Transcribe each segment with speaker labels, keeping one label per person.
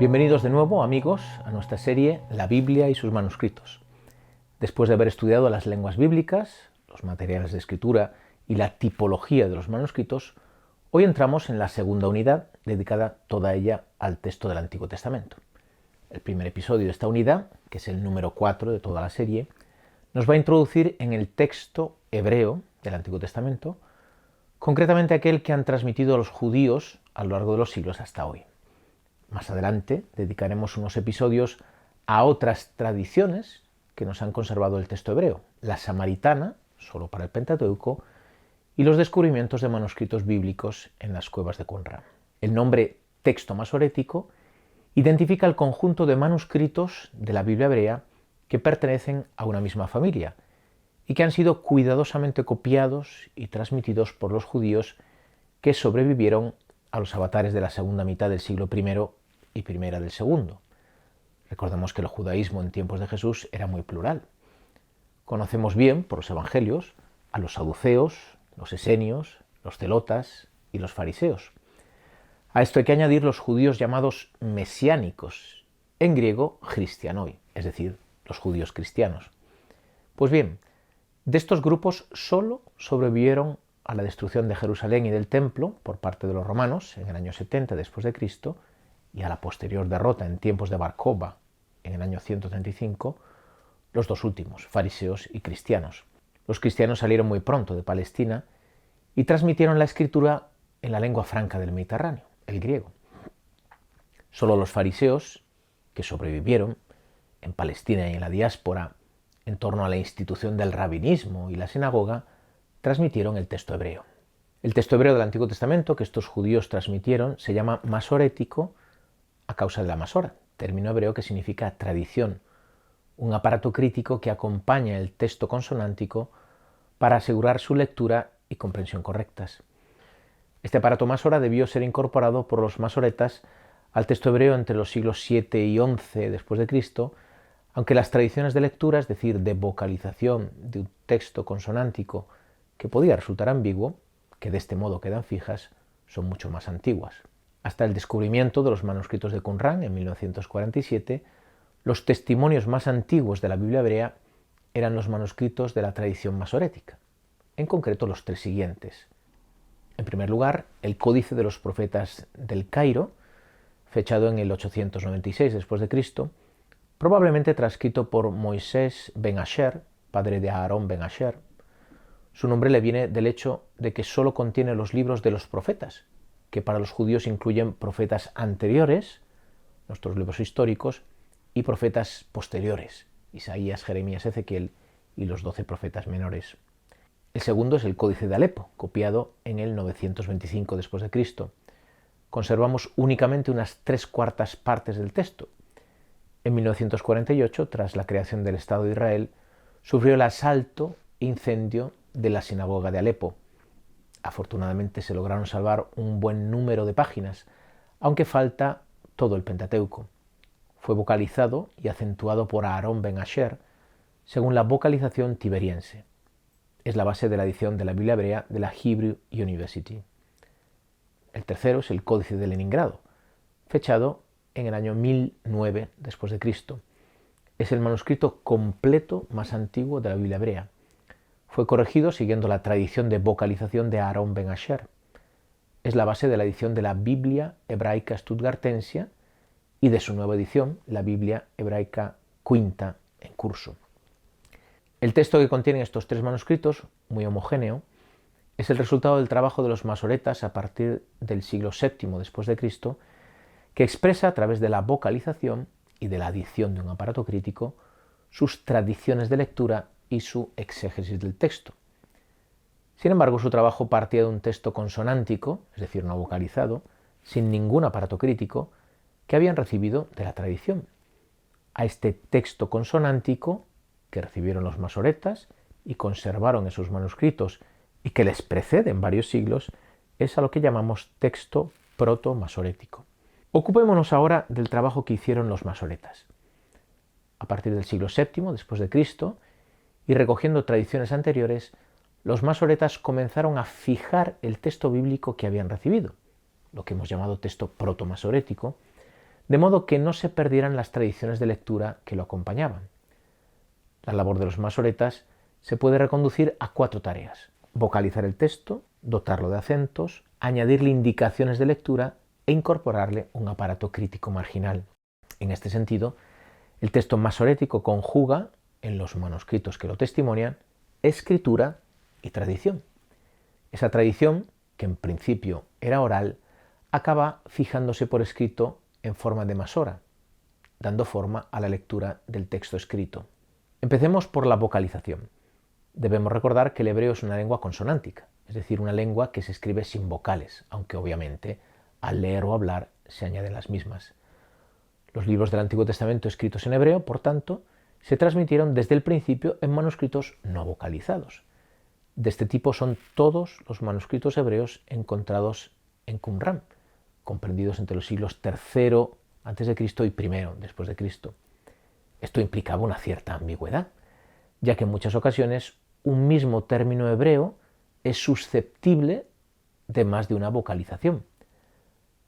Speaker 1: Bienvenidos de nuevo, amigos, a nuestra serie La Biblia y sus manuscritos. Después de haber estudiado las lenguas bíblicas, los materiales de escritura y la tipología de los manuscritos, hoy entramos en la segunda unidad, dedicada toda ella al texto del Antiguo Testamento. El primer episodio de esta unidad, que es el número 4 de toda la serie, nos va a introducir en el texto hebreo del Antiguo Testamento, concretamente aquel que han transmitido los judíos a lo largo de los siglos hasta hoy. Más adelante dedicaremos unos episodios a otras tradiciones que nos han conservado el texto hebreo, la samaritana, solo para el Pentateuco, y los descubrimientos de manuscritos bíblicos en las cuevas de Qumran. El nombre texto masorético identifica el conjunto de manuscritos de la Biblia hebrea que pertenecen a una misma familia y que han sido cuidadosamente copiados y transmitidos por los judíos que sobrevivieron a los avatares de la segunda mitad del siglo I y primera del segundo. Recordemos que el judaísmo en tiempos de Jesús era muy plural. Conocemos bien, por los evangelios, a los saduceos, los esenios, los celotas y los fariseos. A esto hay que añadir los judíos llamados mesiánicos, en griego christianoi, es decir, los judíos cristianos. Pues bien, de estos grupos solo sobrevivieron a la destrucción de Jerusalén y del templo por parte de los romanos en el año 70 después de Cristo y a la posterior derrota en tiempos de Bar Kokhba en el año 135, los dos últimos, fariseos y cristianos. Los cristianos salieron muy pronto de Palestina y transmitieron la escritura en la lengua franca del Mediterráneo, el griego. Solo los fariseos, que sobrevivieron en Palestina y en la diáspora en torno a la institución del rabinismo y la sinagoga, transmitieron el texto hebreo. El texto hebreo del Antiguo Testamento que estos judíos transmitieron se llama masorético a causa de la masora, término hebreo que significa tradición, un aparato crítico que acompaña el texto consonántico para asegurar su lectura y comprensión correctas. Este aparato masora debió ser incorporado por los masoretas al texto hebreo entre los siglos 7 y 11 después de Cristo, aunque las tradiciones de lectura, es decir, de vocalización de un texto consonántico que podía resultar ambiguo, que de este modo quedan fijas, son mucho más antiguas. Hasta el descubrimiento de los manuscritos de Qumran en 1947, los testimonios más antiguos de la Biblia hebrea eran los manuscritos de la tradición masorética, en concreto los tres siguientes. En primer lugar, el Códice de los Profetas del Cairo, fechado en el 896 después de Cristo, probablemente transcrito por Moisés ben Asher, padre de Aarón ben Asher. Su nombre le viene del hecho de que solo contiene los libros de los profetas, que para los judíos incluyen profetas anteriores, nuestros libros históricos, y profetas posteriores, Isaías, Jeremías, Ezequiel y los 12 profetas menores. El segundo es el Códice de Alepo, copiado en el 925 después de Cristo. Conservamos únicamente unas 3/4 partes del texto. En 1948, tras la creación del Estado de Israel, sufrió el asalto e incendio de la sinagoga de Alepo. Afortunadamente se lograron salvar un buen número de páginas, aunque falta todo el Pentateuco. Fue vocalizado y acentuado por Aarón ben Asher, según la vocalización tiberiense. Es la base de la edición de la Biblia hebrea de la Hebrew University. El tercero es el Códice de Leningrado, fechado en el año 1009 después de Cristo. Es el manuscrito completo más antiguo de la Biblia hebrea. Fue corregido siguiendo la tradición de vocalización de Aarón ben Asher. Es la base de la edición de la Biblia hebraica stuttgartensia y de su nueva edición, la Biblia hebraica quinta en curso. El texto que contienen estos tres manuscritos, muy homogéneo, es el resultado del trabajo de los masoretas a partir del siglo VII después de Cristo, que expresa a través de la vocalización y de la adición de un aparato crítico sus tradiciones de lectura y su exégesis del texto. Sin embargo, su trabajo partía de un texto consonántico, es decir, no vocalizado, sin ningún aparato crítico, que habían recibido de la tradición. A este texto consonántico, que recibieron los masoretas y conservaron en sus manuscritos y que les preceden varios siglos, es a lo que llamamos texto proto-masorético. Ocupémonos ahora del trabajo que hicieron los masoretas. A partir del siglo VII después de Cristo, y recogiendo tradiciones anteriores, los masoretas comenzaron a fijar el texto bíblico que habían recibido, lo que hemos llamado texto proto-masorético, de modo que no se perdieran las tradiciones de lectura que lo acompañaban. La labor de los masoretas se puede reconducir a 4 tareas: vocalizar el texto, dotarlo de acentos, añadirle indicaciones de lectura e incorporarle un aparato crítico marginal. En este sentido, el texto masorético conjuga, en los manuscritos que lo testimonian, escritura y tradición. Esa tradición, que en principio era oral, acaba fijándose por escrito en forma de masora, dando forma a la lectura del texto escrito. Empecemos por la vocalización. Debemos recordar que el hebreo es una lengua consonántica, es decir, una lengua que se escribe sin vocales, aunque obviamente al leer o hablar se añaden las mismas. Los libros del Antiguo Testamento escritos en hebreo, por tanto, se transmitieron desde el principio en manuscritos no vocalizados. De este tipo son todos los manuscritos hebreos encontrados en Qumran, comprendidos entre los siglos III a.C. y I después de Cristo. Esto implicaba una cierta ambigüedad, ya que en muchas ocasiones un mismo término hebreo es susceptible de más de una vocalización.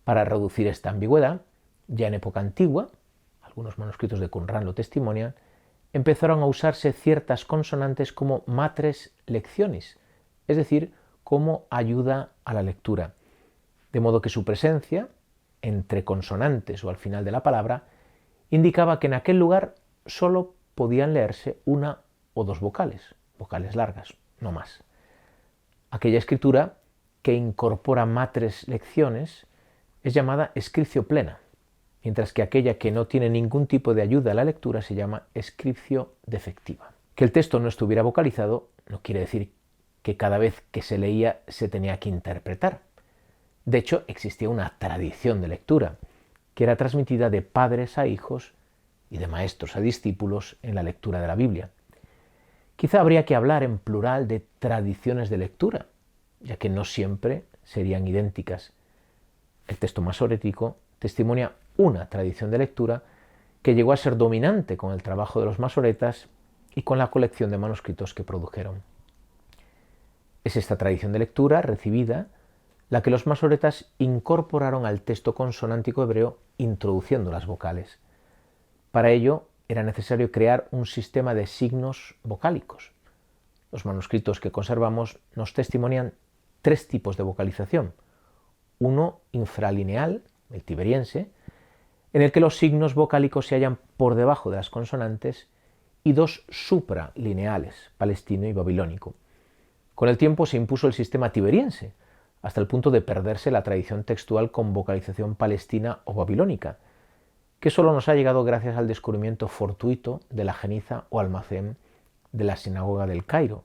Speaker 1: Para reducir esta ambigüedad, ya en época antigua, algunos manuscritos de Qumran lo testimonian, empezaron a usarse ciertas consonantes como matres lectionis, es decir, como ayuda a la lectura, de modo que su presencia, entre consonantes o al final de la palabra, indicaba que en aquel lugar solo podían leerse una o 2 vocales largas, no más. Aquella escritura que incorpora matres lecciones es llamada scriptio plena, mientras que aquella que no tiene ningún tipo de ayuda a la lectura se llama scriptio defectiva. Que el texto no estuviera vocalizado no quiere decir que cada vez que se leía se tenía que interpretar. De hecho, existía una tradición de lectura que era transmitida de padres a hijos y de maestros a discípulos en la lectura de la Biblia. Quizá habría que hablar en plural de tradiciones de lectura, ya que no siempre serían idénticas. El texto masorético testimonia una tradición de lectura que llegó a ser dominante con el trabajo de los masoretas y con la colección de manuscritos que produjeron. Es esta tradición de lectura recibida la que los masoretas incorporaron al texto consonántico hebreo introduciendo las vocales. Para ello era necesario crear un sistema de signos vocálicos. Los manuscritos que conservamos nos testimonian 3 tipos de vocalización. Uno infralineal, el tiberiense, en el que los signos vocálicos se hallan por debajo de las consonantes, y 2 supralineales, palestino y babilónico. Con el tiempo se impuso el sistema tiberiense, hasta el punto de perderse la tradición textual con vocalización palestina o babilónica, que solo nos ha llegado gracias al descubrimiento fortuito de la geniza o almacén de la sinagoga del Cairo,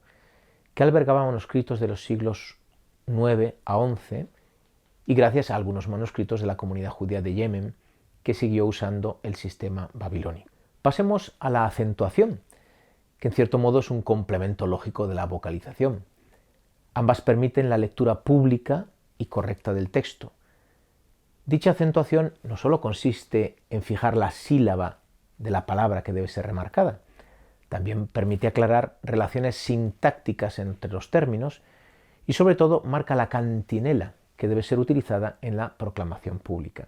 Speaker 1: que albergaba manuscritos de los siglos IX a XI y gracias a algunos manuscritos de la comunidad judía de Yemen, que siguió usando el sistema babilónico. Pasemos a la acentuación, que en cierto modo es un complemento lógico de la vocalización. Ambas permiten la lectura pública y correcta del texto. Dicha acentuación no solo consiste en fijar la sílaba de la palabra que debe ser remarcada, también permite aclarar relaciones sintácticas entre los términos y sobre todo marca la cantinela que debe ser utilizada en la proclamación pública.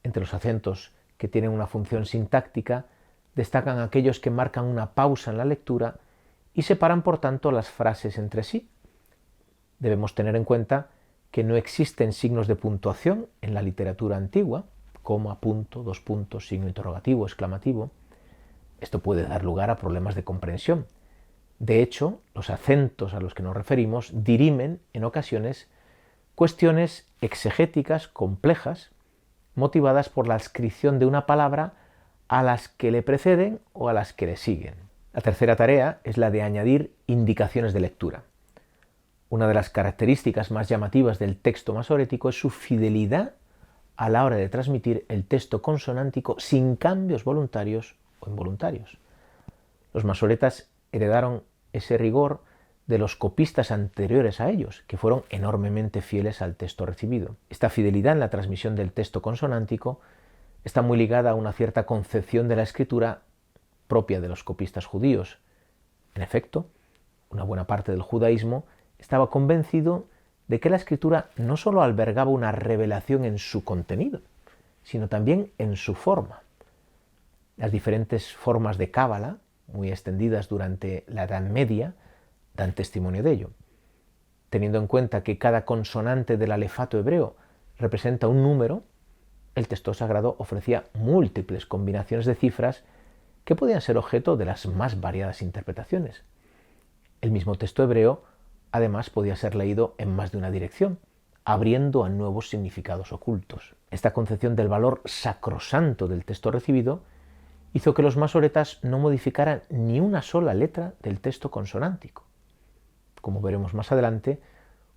Speaker 1: Entre los acentos que tienen una función sintáctica destacan aquellos que marcan una pausa en la lectura y separan por tanto las frases entre sí. Debemos tener en cuenta que no existen signos de puntuación en la literatura antigua, coma, punto, 2 puntos, signo interrogativo, exclamativo. Esto puede dar lugar a problemas de comprensión. De hecho, los acentos a los que nos referimos dirimen en ocasiones cuestiones exegéticas complejas motivadas por la adscripción de una palabra a las que le preceden o a las que le siguen. La tercera tarea es la de añadir indicaciones de lectura. Una de las características más llamativas del texto masorético es su fidelidad a la hora de transmitir el texto consonántico sin cambios voluntarios o involuntarios. Los masoretas heredaron ese rigor de los copistas anteriores a ellos, que fueron enormemente fieles al texto recibido. Esta fidelidad en la transmisión del texto consonántico está muy ligada a una cierta concepción de la escritura propia de los copistas judíos. En efecto, una buena parte del judaísmo estaba convencido de que la escritura no solo albergaba una revelación en su contenido, sino también en su forma. Las diferentes formas de cábala, muy extendidas durante la Edad Media, dan testimonio de ello. Teniendo en cuenta que cada consonante del alefato hebreo representa un número, el texto sagrado ofrecía múltiples combinaciones de cifras que podían ser objeto de las más variadas interpretaciones. El mismo texto hebreo, además, podía ser leído en más de una dirección, abriendo a nuevos significados ocultos. Esta concepción del valor sacrosanto del texto recibido hizo que los masoretas no modificaran ni una sola letra del texto consonántico. Como veremos más adelante,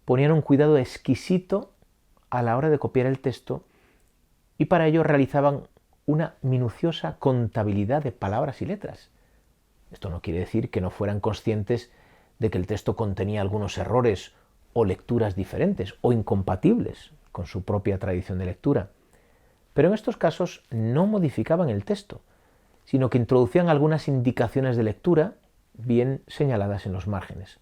Speaker 1: ponían un cuidado exquisito a la hora de copiar el texto y para ello realizaban una minuciosa contabilidad de palabras y letras. Esto no quiere decir que no fueran conscientes de que el texto contenía algunos errores o lecturas diferentes o incompatibles con su propia tradición de lectura. Pero en estos casos no modificaban el texto, sino que introducían algunas indicaciones de lectura bien señaladas en los márgenes.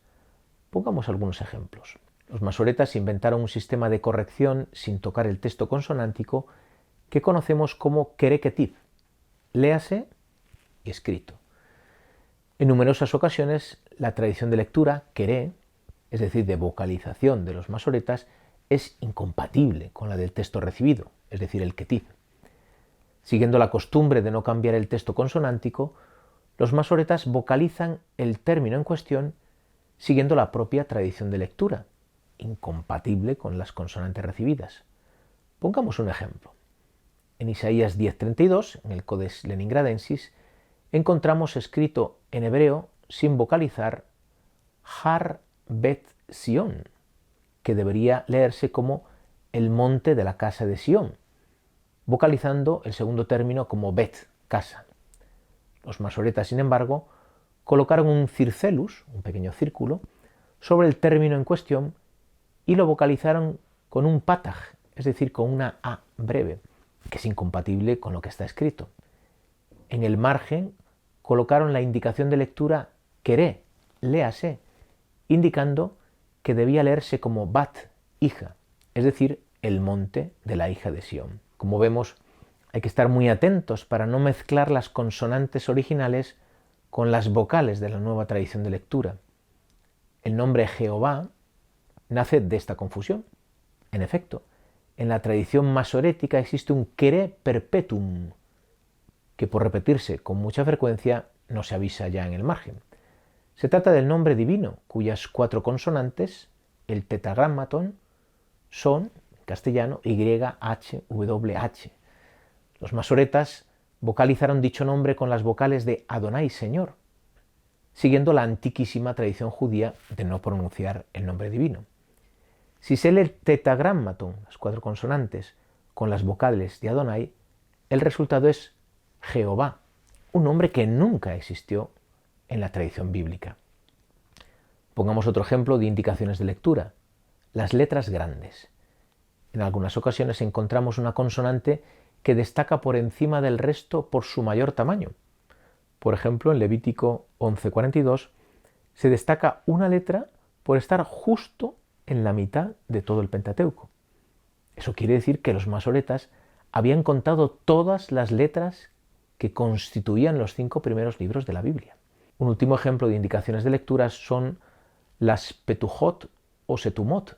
Speaker 1: Pongamos algunos ejemplos. Los masoretas inventaron un sistema de corrección sin tocar el texto consonántico que conocemos como kereketiv, léase y escrito. En numerosas ocasiones, la tradición de lectura, queré, es decir, de vocalización de los masoretas, es incompatible con la del texto recibido, es decir, el ketiv. Siguiendo la costumbre de no cambiar el texto consonántico, los masoretas vocalizan el término en cuestión siguiendo la propia tradición de lectura, incompatible con las consonantes recibidas. Pongamos un ejemplo. En Isaías 10:32, en el Codex Leningradensis, encontramos escrito en hebreo, sin vocalizar, Har Bet Sion, que debería leerse como el monte de la casa de Sion, vocalizando el segundo término como Bet, casa. Los masoretas, sin embargo, colocaron un circelus, un pequeño círculo, sobre el término en cuestión y lo vocalizaron con un pataj, es decir, con una A breve, que es incompatible con lo que está escrito. En el margen colocaron la indicación de lectura queré, léase, indicando que debía leerse como bat, hija, es decir, el monte de la hija de Sión. Como vemos, hay que estar muy atentos para no mezclar las consonantes originales con las vocales de la nueva tradición de lectura. El nombre Jehová nace de esta confusión. En efecto, en la tradición masorética existe un queré perpetuum, que por repetirse con mucha frecuencia no se avisa ya en el margen. Se trata del nombre divino, cuyas 4 consonantes, el tetragrámaton, son, en castellano, YHWH. Los masoretas vocalizaron dicho nombre con las vocales de Adonai, Señor, siguiendo la antiquísima tradición judía de no pronunciar el nombre divino. Si se lee el tetragrámaton, las 4 consonantes, con las vocales de Adonai, el resultado es Jehová, un nombre que nunca existió en la tradición bíblica. Pongamos otro ejemplo de indicaciones de lectura, las letras grandes. En algunas ocasiones encontramos una consonante que destaca por encima del resto por su mayor tamaño. Por ejemplo, en Levítico 11:42 se destaca una letra por estar justo en la mitad de todo el Pentateuco. Eso quiere decir que los masoretas habían contado todas las letras que constituían los 5 primeros libros de la Biblia. Un último ejemplo de indicaciones de lecturas son las petujot o setumot,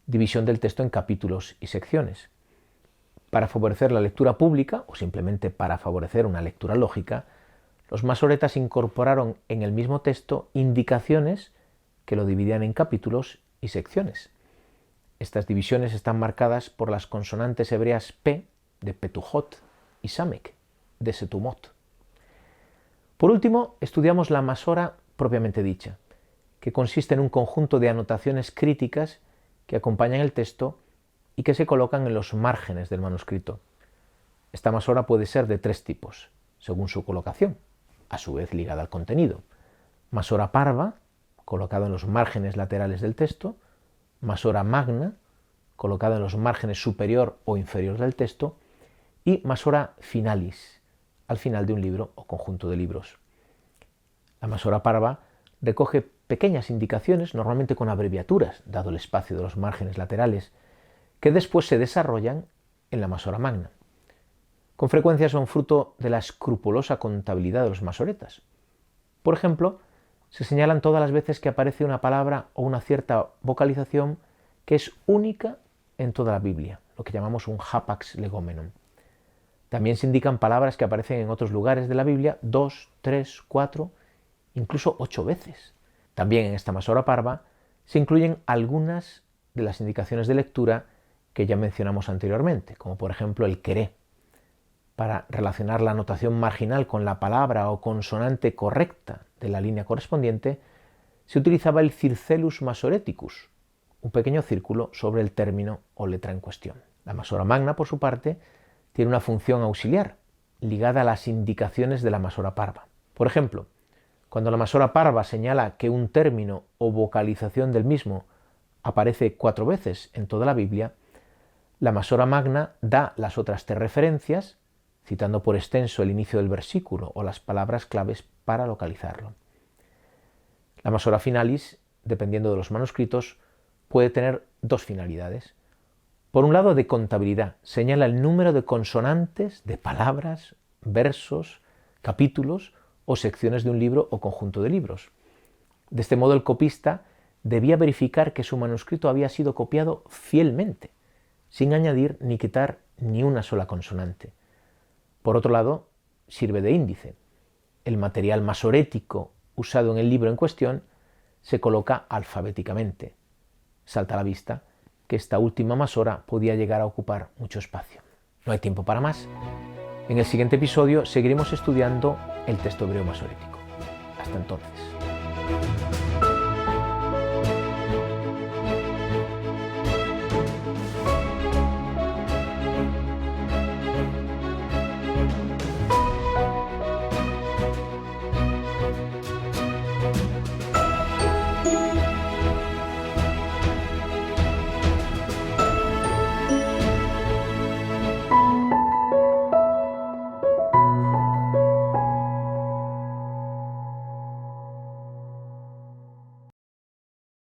Speaker 1: división del texto en capítulos y secciones. Para favorecer la lectura pública, o simplemente para favorecer una lectura lógica, los masoretas incorporaron en el mismo texto indicaciones que lo dividían en capítulos y secciones. Estas divisiones están marcadas por las consonantes hebreas P de petujot y Samek de setumot. Por último, estudiamos la masora propiamente dicha, que consiste en un conjunto de anotaciones críticas que acompañan el texto y que se colocan en los márgenes del manuscrito. Esta masora puede ser de 3 tipos, según su colocación, a su vez ligada al contenido. Masora parva, colocada en los márgenes laterales del texto, masora magna, colocada en los márgenes superior o inferior del texto, y masora finalis, al final de un libro o conjunto de libros. La masora parva recoge pequeñas indicaciones, normalmente con abreviaturas, dado el espacio de los márgenes laterales, que después se desarrollan en la masora magna. con frecuencia son fruto de la escrupulosa contabilidad de los masoretas. Por ejemplo, se señalan todas las veces que aparece una palabra o una cierta vocalización que es única en toda la Biblia, lo que llamamos un hapax legomenon. También se indican palabras que aparecen en otros lugares de la Biblia 2, 3, 4, incluso 8 veces. También en esta Masora Parva se incluyen algunas de las indicaciones de lectura que ya mencionamos anteriormente, como por ejemplo el queré. Para relacionar la notación marginal con la palabra o consonante correcta de la línea correspondiente, se utilizaba el circelus masoreticus, un pequeño círculo sobre el término o letra en cuestión. La Masora Magna, por su parte, tiene una función auxiliar, ligada a las indicaciones de la Masora Parva. Por ejemplo, cuando la Masora Parva señala que un término o vocalización del mismo aparece 4 veces en toda la Biblia, la Masora Magna da las otras 3 referencias, citando por extenso el inicio del versículo o las palabras claves para localizarlo. La Masora Finalis, dependiendo de los manuscritos, puede tener 2 finalidades. Por un lado, de contabilidad, señala el número de consonantes de palabras, versos, capítulos o secciones de un libro o conjunto de libros. De este modo, el copista debía verificar que su manuscrito había sido copiado fielmente, sin añadir ni quitar ni una sola consonante. Por otro lado, sirve de índice. El material masorético usado en el libro en cuestión se coloca alfabéticamente. Salta a la vista que esta última masora podía llegar a ocupar mucho espacio. No hay tiempo para más. En el siguiente episodio seguiremos estudiando el texto hebreo masorético. Hasta entonces.